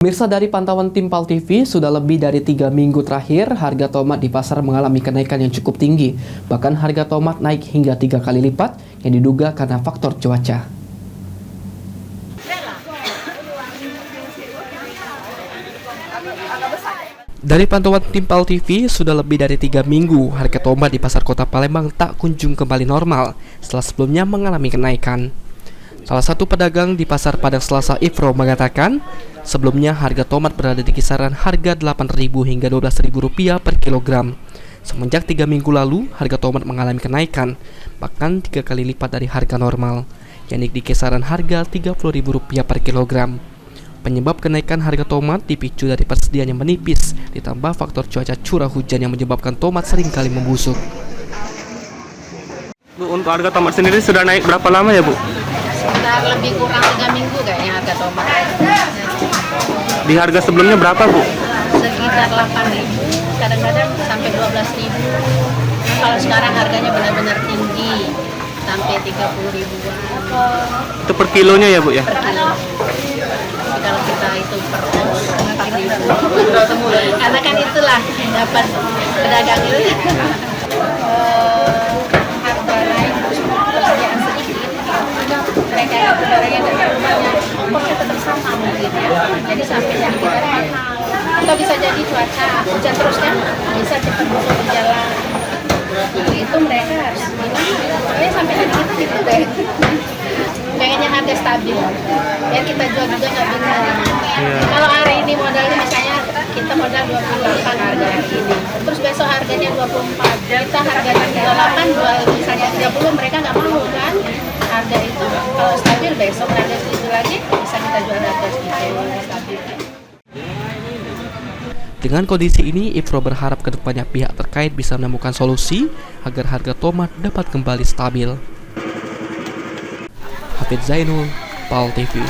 Pemirsa, dari pantauan tim PAL TV, sudah lebih dari 3 minggu terakhir, harga tomat di pasar mengalami kenaikan yang cukup tinggi. Bahkan harga tomat naik hingga 3 kali lipat, yang diduga karena faktor cuaca. Dari pantauan tim PAL TV, sudah lebih dari 3 minggu, harga tomat di pasar kota Palembang tak kunjung kembali normal, setelah sebelumnya mengalami kenaikan. Salah satu pedagang di Pasar Padang Selasa, Ifro, mengatakan, sebelumnya harga tomat berada di kisaran harga Rp8.000 hingga Rp12.000 per kilogram. Semenjak 3 minggu lalu, harga tomat mengalami kenaikan, bahkan 3 kali lipat dari harga normal, yakni di kisaran harga Rp30.000 per kilogram. Penyebab kenaikan harga tomat dipicu dari persediaan yang menipis, ditambah faktor cuaca curah hujan yang menyebabkan tomat seringkali membusuk. Bu, untuk harga tomat sendiri sudah naik berapa lama ya, Bu? Sekitar lebih kurang 3 minggu kayaknya harga tomat. Di harga sebelumnya berapa, Bu? Sekitar 8.000, kadang-kadang sampai 12.000. Kalau sekarang harganya benar-benar tinggi, sampai 30.000-an Itu per kilonya ya, Bu ya? per kilo. Tapi kalau kita itu per os 4.000. Karena kan itulah dapat pedagang itu. Harga naik persediaan sedikit. Mereka yang barangnya dari rumahnya, ongkosnya tetap sama mungkin ya. Jadi sampai yang kita mahal. Atau bisa jadi cuaca hujan terus kan, bisa cepat busuk berjalan. Jadi itu mereka harus pokoknya sampai hari kita gitu deh. Pengennya harga stabil, ya kita jual juga nggak bingung. Kalau hari ini modalnya misalnya kita modal 28 harga hari ini, terus besok harganya 24, kita harganya 38, jual misalnya 30, mereka nggak mau kan harga itu. Kalau stabil besok harga segitu lagi, bisa kita jual harga segitu stabil. Dengan kondisi ini, Ifro berharap kedepannya pihak terkait bisa menemukan solusi agar harga tomat dapat kembali stabil. Hafidz Zainul, PAL TV.